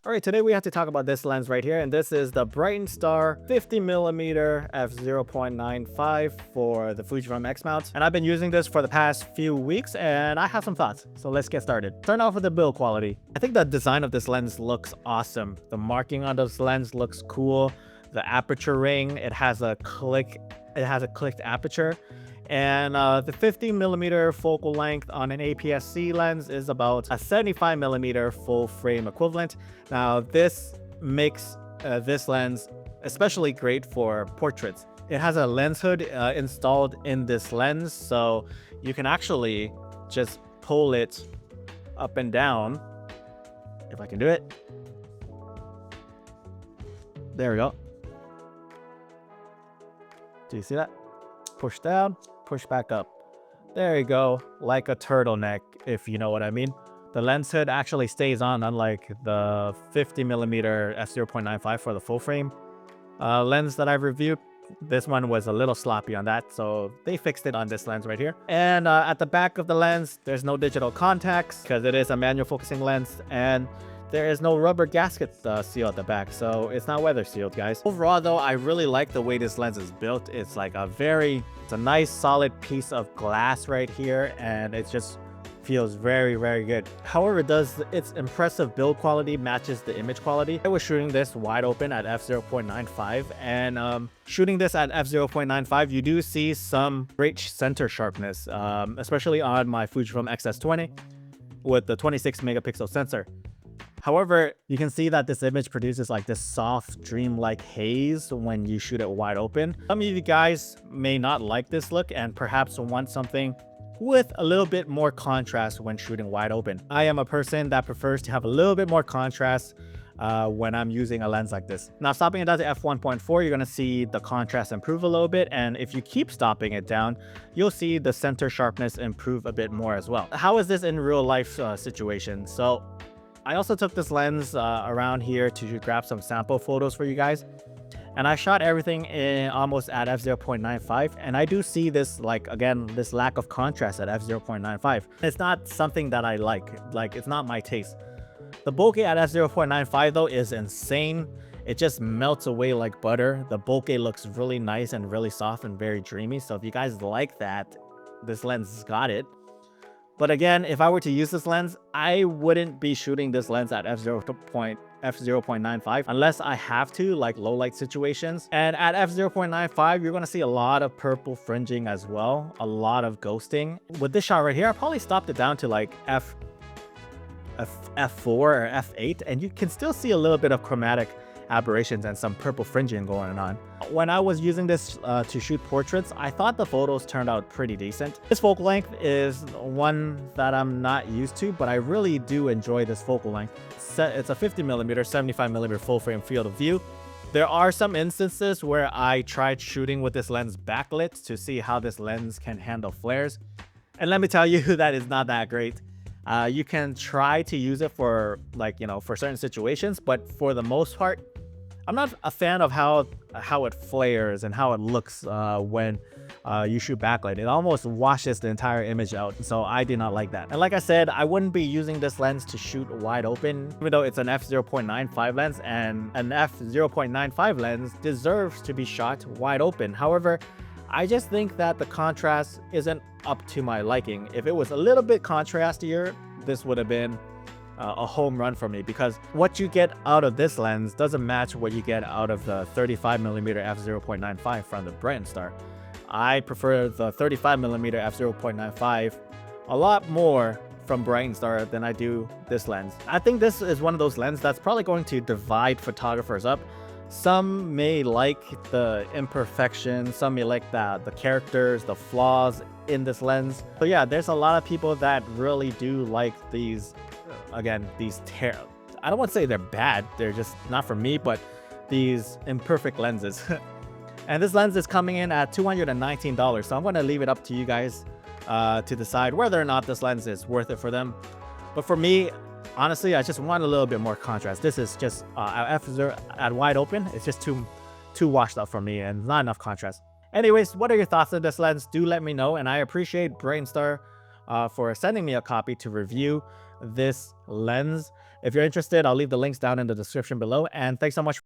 All right, today we have to talk about this lens right here, and this is the Brightin 50mm F0.95 for the Fujifilm X mount. And I've been using this for the past few weeks, and I have some thoughts. So let's get started. Starting off with the build quality. I think the design of this lens looks awesome. The marking on this lens looks cool. The aperture ring, it has a clicked aperture. And the 50mm focal length on an APS-C lens is about a 75mm full frame equivalent. Now, this makes this lens especially great for portraits. It has a lens hood installed in this lens, so you can actually just pull it up and down. If I can do it. There we go. Do you see that? Push down, push back up. There you go, like a turtleneck, if you know what I mean. The lens hood actually stays on, unlike the 50mm f0.95 for the full frame lens that I've reviewed. This one was a little sloppy on that, so they fixed it on this lens right here. And at the back of the lens, there's no digital contacts because it is a manual focusing lens, and there is no rubber gasket seal at the back, so it's not weather sealed, guys. Overall, though, I really like the way this lens is built. It's like it's a nice solid piece of glass right here, and it just feels very, very good. However, its impressive build quality matches the image quality. I was shooting this wide open at f0.95, and shooting this at f0.95, you do see some great center sharpness, especially on my Fujifilm XS20 with the 26 megapixel sensor. However, you can see that this image produces like this soft, dreamlike haze when you shoot it wide open. Some of you guys may not like this look and perhaps want something with a little bit more contrast when shooting wide open. I am a person that prefers to have a little bit more contrast when I'm using a lens like this. Now, stopping it down to f1.4, you're gonna see the contrast improve a little bit, and if you keep stopping it down, you'll see the center sharpness improve a bit more as well. How is this in real life situation? So I also took this lens around here to grab some sample photos for you guys. And I shot everything in almost at f0.95. And I do see this, like, again, this lack of contrast at f0.95. It's not something that I like. Like, it's not my taste. The bokeh at f0.95, though, is insane. It just melts away like butter. The bokeh looks really nice and really soft and very dreamy. So if you guys like that, this lens has got it. But again, if I were to use this lens, I wouldn't be shooting this lens at f0.95 unless I have to, like low light situations. And at f0.95, you're going to see a lot of purple fringing as well, a lot of ghosting. With this shot right here, I probably stopped it down to like f4 or f8, and you can still see a little bit of chromatic aberrations and some purple fringing going on. When I was using this to shoot portraits, I thought the photos turned out pretty decent. This focal length is one that I'm not used to, but I really do enjoy this focal length. It's a 50mm, 75mm full frame field of view. There are some instances where I tried shooting with this lens backlit to see how this lens can handle flares. And let me tell you, that is not that great. You can try to use it for, like, for certain situations, but for the most part, I'm not a fan of how it flares and how it looks when you shoot backlight. It almost washes the entire image out, so I did not like that. And like I said, I wouldn't be using this lens to shoot wide open, even though it's an f0.95 lens, and an f0.95 lens deserves to be shot wide open. However, I just think that the contrast isn't up to my liking. If it was a little bit contrastier, this would have been a home run for me, because what you get out of this lens doesn't match what you get out of the 35mm f0.95 from the Brightin. I prefer the 35mm f0.95 a lot more from Brightin than I do this lens. I think this is one of those lenses that's probably going to divide photographers up. Some may like the imperfections, some may like the characters, the flaws in this lens. So yeah, there's a lot of people that really do like these, again, I don't want to say they're bad, they're just not for me, but these imperfect lenses. And this lens is coming in at $219, so I'm going to leave it up to you guys to decide whether or not this lens is worth it for them. But for me, honestly, I just want a little bit more contrast. This is just at wide open, it's just too washed up for me and not enough contrast. Anyways, what are your thoughts on this lens? Do let me know, and I appreciate Brightin for sending me a copy to review. this lens. If you're interested, I'll leave the links down in the description below. And thanks so much